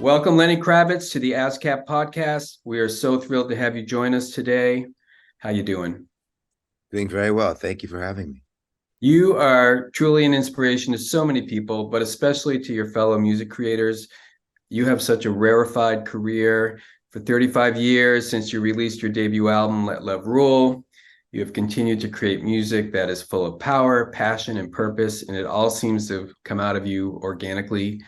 Welcome, Lenny Kravitz, to the ASCAP podcast. We are so thrilled to have you join us today. How you doing? Doing very well. Thank you for having me. You are truly an inspiration to so many people, but especially to your fellow music creators. You have such a rarefied career. For 35 years since you released your debut album, Let Love Rule, you have continued to create music that is full of power, passion, and purpose, and it all seems to have come out of you organically.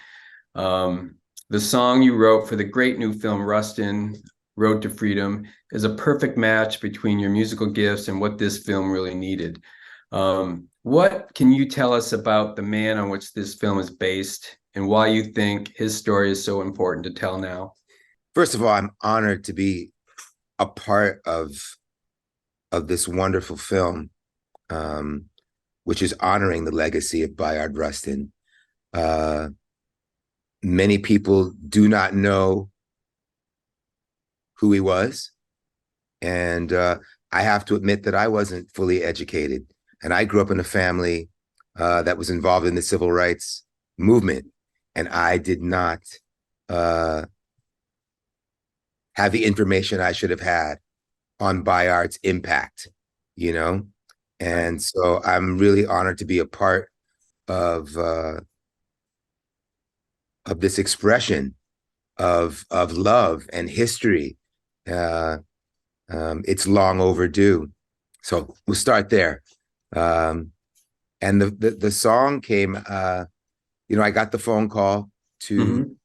The song you wrote for the great new film Rustin, Road to Freedom, is a perfect match between your musical gifts and what this film really needed. What can you tell us about the man on which this film is based and why you think his story is so important to tell now? First of all, I'm honored to be a part of this wonderful film, which is honoring the legacy of Bayard Rustin. Many people do not know who he was. And I have to admit that I wasn't fully educated. And I grew up in a family that was involved in the civil rights movement. And I did not have the information I should have had on Bayard's impact, you know? And so I'm really honored to be a part of this expression of love and history. It's long overdue. So we'll start there. And the song came, I got the phone call to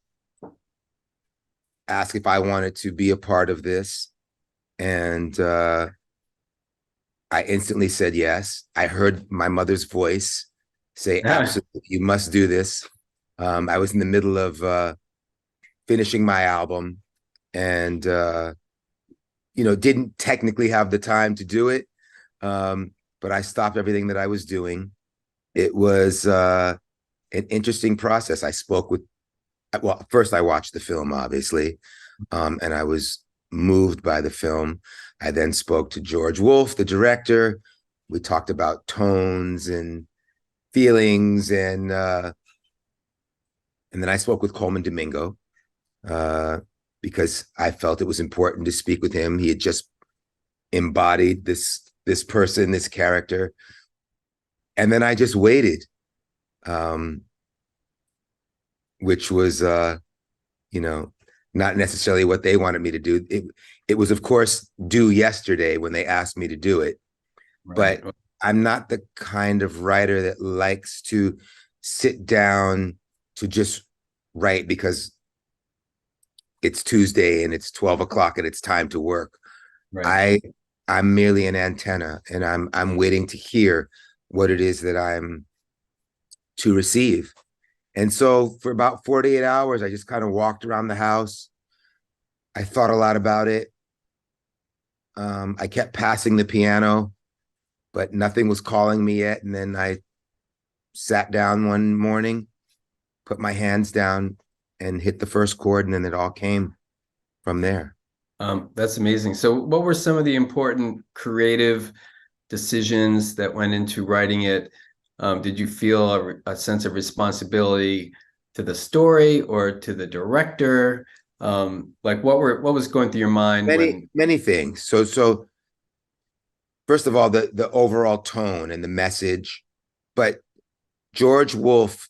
ask if I wanted to be a part of this. And I instantly said yes. I heard my mother's voice say, absolutely, you must do this. I was in the middle of finishing my album and, didn't technically have the time to do it. But I stopped everything that I was doing. It was an interesting process. I spoke with, well, first I watched the film, obviously, and I was moved by the film. I then spoke to George Wolfe, the director. We talked about tones and feelings, and then I spoke with Coleman Domingo because I felt it was important to speak with him. He had just embodied this person, this character. And then I just waited, which was, not necessarily what they wanted me to do. It was, of course, due yesterday when they asked me to do it. Right. But I'm not the kind of writer that likes to sit down to just write because it's Tuesday and it's 12 o'clock and it's time to work. Right. I'm merely an antenna, and I'm waiting to hear what it is that I'm to receive. And so for about 48 hours, I just kind of walked around the house. I thought a lot about it. I kept passing the piano, but nothing was calling me yet. And then I sat down one morning, put my hands down and hit the first chord, and then it all came from there. That's amazing. So what were some of the important creative decisions that went into writing it? Did you feel a sense of responsibility to the story or to the director? What was going through your mind? Many things. So first of all, the overall tone and the message, but George Wolfe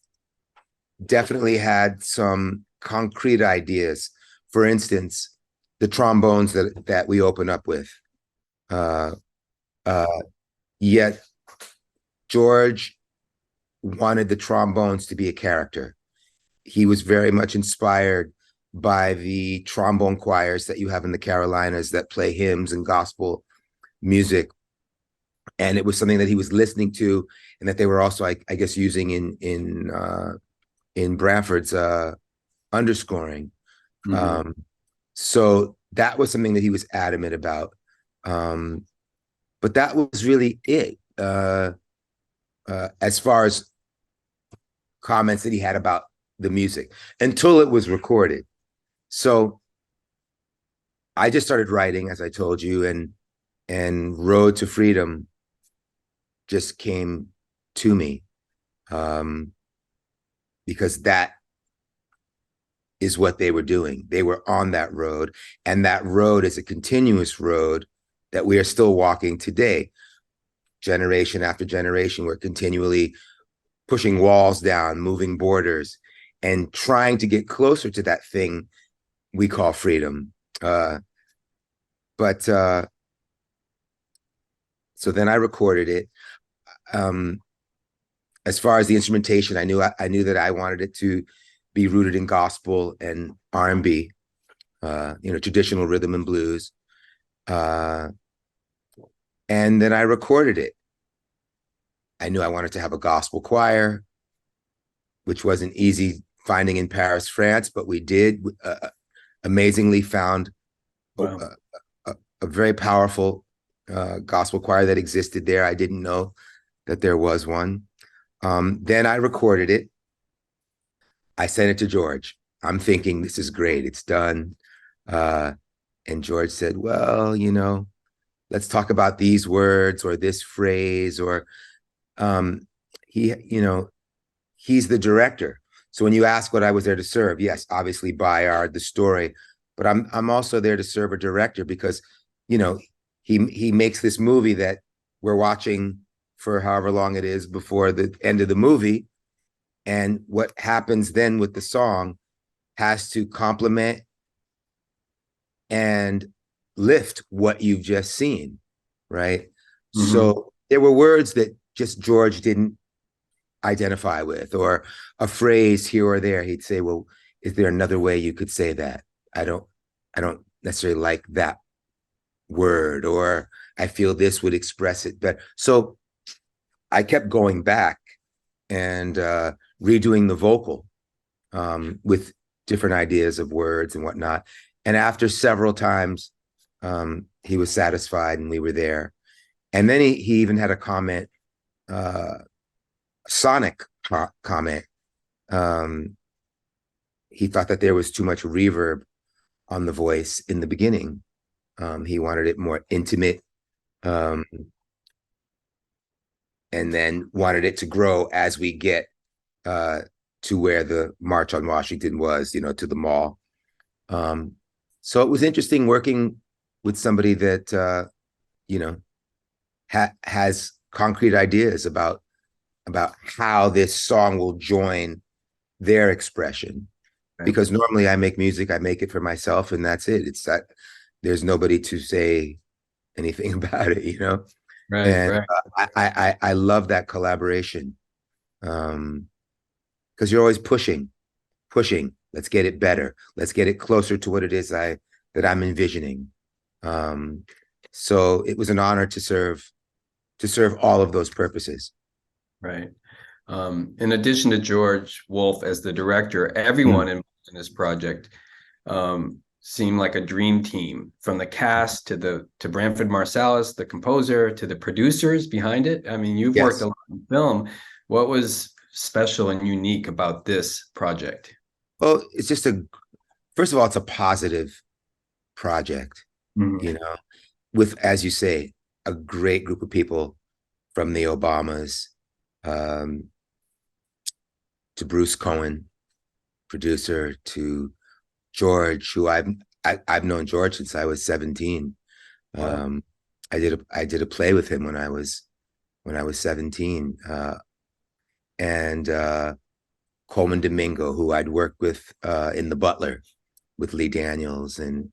definitely had some concrete ideas. For instance, the trombones that we open up with. Yet George wanted the trombones to be a character. He was very much inspired by the trombone choirs that you have in the Carolinas that play hymns and gospel music. And it was something that he was listening to, and that they were also, I guess, using in Branford's underscoring. So that was something that he was adamant about. But that was really it. As far as comments that he had about the music, until it was recorded. So I just started writing, as I told you, and Road to Freedom just came to me, because that is what they were doing. They were on that road, and that road is a continuous road that we are still walking today. Generation after generation, we're continually pushing walls down, moving borders, and trying to get closer to that thing we call freedom. But so then I recorded it. As far as the instrumentation, I knew that I wanted it to be rooted in gospel and R&B, traditional rhythm and blues. And then I recorded it. I knew I wanted to have a gospel choir, which wasn't easy finding in Paris, France, but we did. Amazingly found Wow. a very powerful gospel choir that existed there. I didn't know that there was one. Then I recorded it. I sent it to George. I'm thinking, this is great. It's done. And George said, well, let's talk about these words or this phrase, or he's the director. So when you ask what I was there to serve, yes, obviously Bayard, the story, but I'm also there to serve a director because, he makes this movie that we're watching for however long it is before the end of the movie. And what happens then with the song has to complement and lift what you've just seen, right? Mm-hmm. So there were words that just George didn't identify with, or a phrase here or there. He'd say, well, is there another way you could say that? I don't necessarily like that word, or I feel this would express it better. So I kept going back and redoing the vocal with different ideas of words and whatnot. And after several times, he was satisfied and we were there. And then he even had a comment, sonic comment. He thought that there was too much reverb on the voice in the beginning. He wanted it more intimate, and then wanted it to grow as we get to where the March on Washington was, to the mall. So it was interesting working with somebody that, has concrete ideas about how this song will join their expression. Right. Because normally I make music, I make it for myself, and that's it. It's that there's nobody to say anything about it, Right. And right. I love that collaboration, because you're always pushing. Let's get it better. Let's get it closer to what it is that I'm envisioning. So it was an honor to serve all of those purposes. Right. In addition to George Wolfe as the director, everyone involved in this project seemed like a dream team, from the cast to Branford Marsalis, the composer, to the producers behind it. I mean, you've worked a lot in film. What was special and unique about this project? Well, it's just first of all, it's a positive project, with, as you say, a great group of people, from the Obamas to Bruce Cohen, producer, to George, who I've known George since I was 17. Wow. I did a play with him when I was 17, and Coleman Domingo, who I'd worked with in The Butler with Lee Daniels, and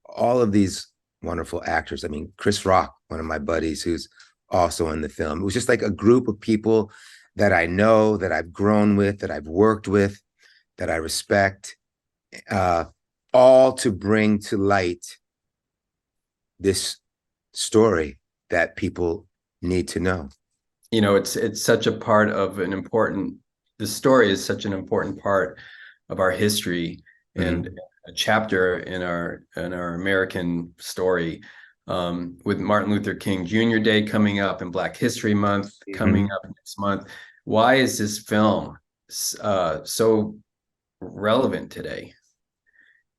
all of these wonderful actors. I mean, Chris Rock, one of my buddies, who's also in the film. It was just like a group of people that I know, that I've grown with, that I've worked with, that I respect, all to bring to light this story that people need to know. It's such a part of the story is such an important part of our history, and a chapter in our American story, with Martin Luther King Jr. Day coming up and Black History Month coming up next month. Why is this film so relevant today?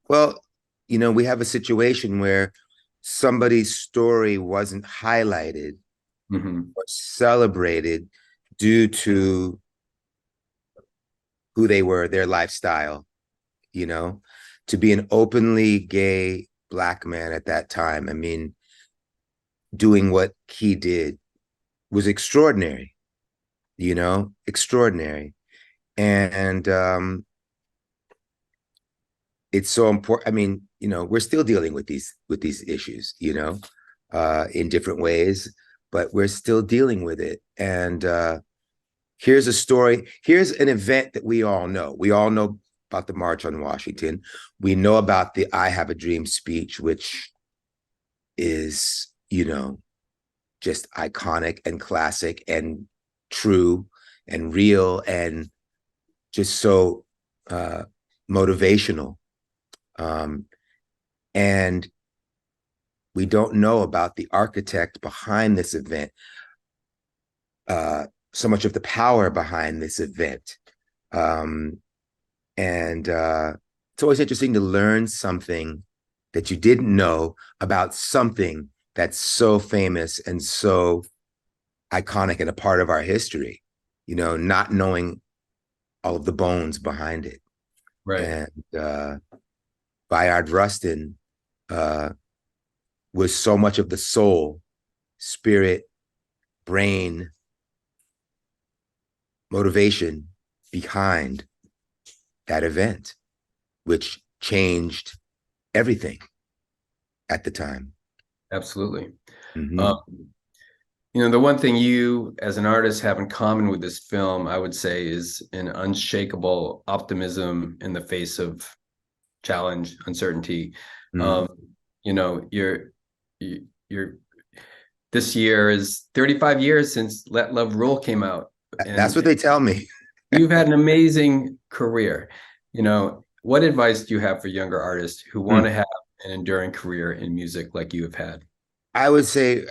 Well, we have a situation where somebody's story wasn't highlighted or celebrated due to who they were, their lifestyle, you know, to be an openly gay Black man at that time. I mean, doing what he did was extraordinary, you know, extraordinary. And it's so important. I mean, you know, we're still dealing with these issues, you know, in different ways, but we're still dealing with it. And here's a story. Here's an event that we all know. We all know about the March on Washington. We know about the I Have a Dream speech, which is, you know, just iconic and classic and true and real and just so motivational. And we don't know about the architect behind this event, so much of the power behind this event. And it's always interesting to learn something that you didn't know about something that's so famous and so iconic and a part of our history, you know, not knowing all of the bones behind it. Right. And Bayard Rustin was so much of the soul, spirit, brain, motivation behind that event, which changed everything at the time. Absolutely. Mm-hmm. You know, the one thing you as an artist have in common with this film, I would say, is an unshakable optimism in the face of challenge, uncertainty. Mm-hmm. You know, this year is 35 years since Let Love Rule came out. And that's what they tell me. you've had an amazing career. You know, what advice do you have for younger artists who want to have an enduring career in music like you have had? I would say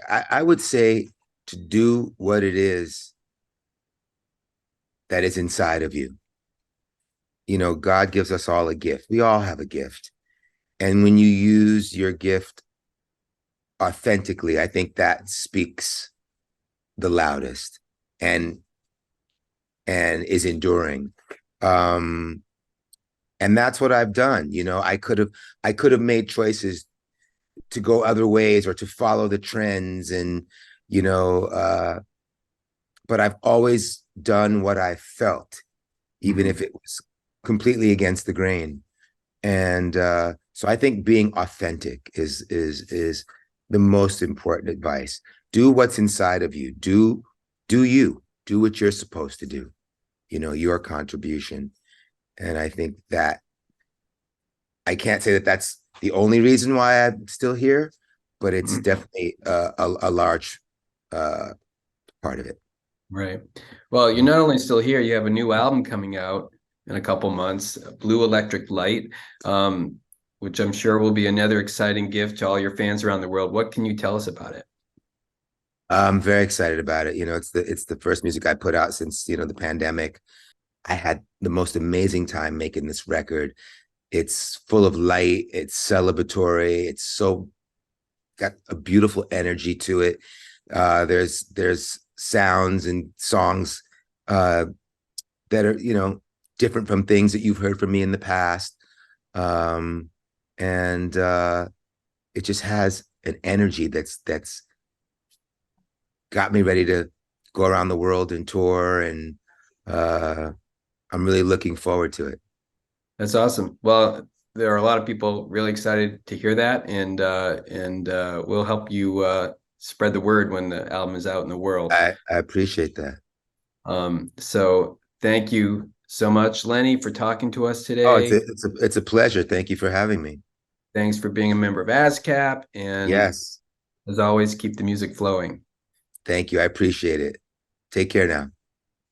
to do what it is that is inside of you. You know, God gives us all a gift. We all have a gift. And when you use your gift authentically, I think that speaks the loudest and is enduring. And that's what I've done. You know, I could have made choices to go other ways or to follow the trends and, you know, but I've always done what I felt, even if it was completely against the grain. And so I think being authentic is the most important advice. Do what's inside of you. Do what you're supposed to do, you know, your contribution. And I think that I can't say that that's the only reason why I'm still here, but it's definitely a large part of it. Right. Well, you're not only still here, you have a new album coming out in a couple months, Blue Electric Light, which I'm sure will be another exciting gift to all your fans around the world. What can you tell us about it? I'm very excited about it. You know, it's the first music I put out since, you know, the pandemic. I had the most amazing time making this record. It's full of light. It's celebratory. It's so got a beautiful energy to it. There's sounds and songs that are, you know, different from things that you've heard from me in the past. And it just has an energy that's got me ready to go around the world and tour. And I'm really looking forward to it. That's awesome. Well, there are a lot of people really excited to hear that, and we'll help you spread the word when the album is out in the world. I appreciate that. So thank you so much, Lenny, for talking to us today. Oh, it's a pleasure. Thank you for having me. Thanks for being a member of ASCAP, and yes, as always, keep the music flowing. Thank you. I appreciate it. Take care now.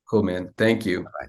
Cool, man. Thank you. Bye.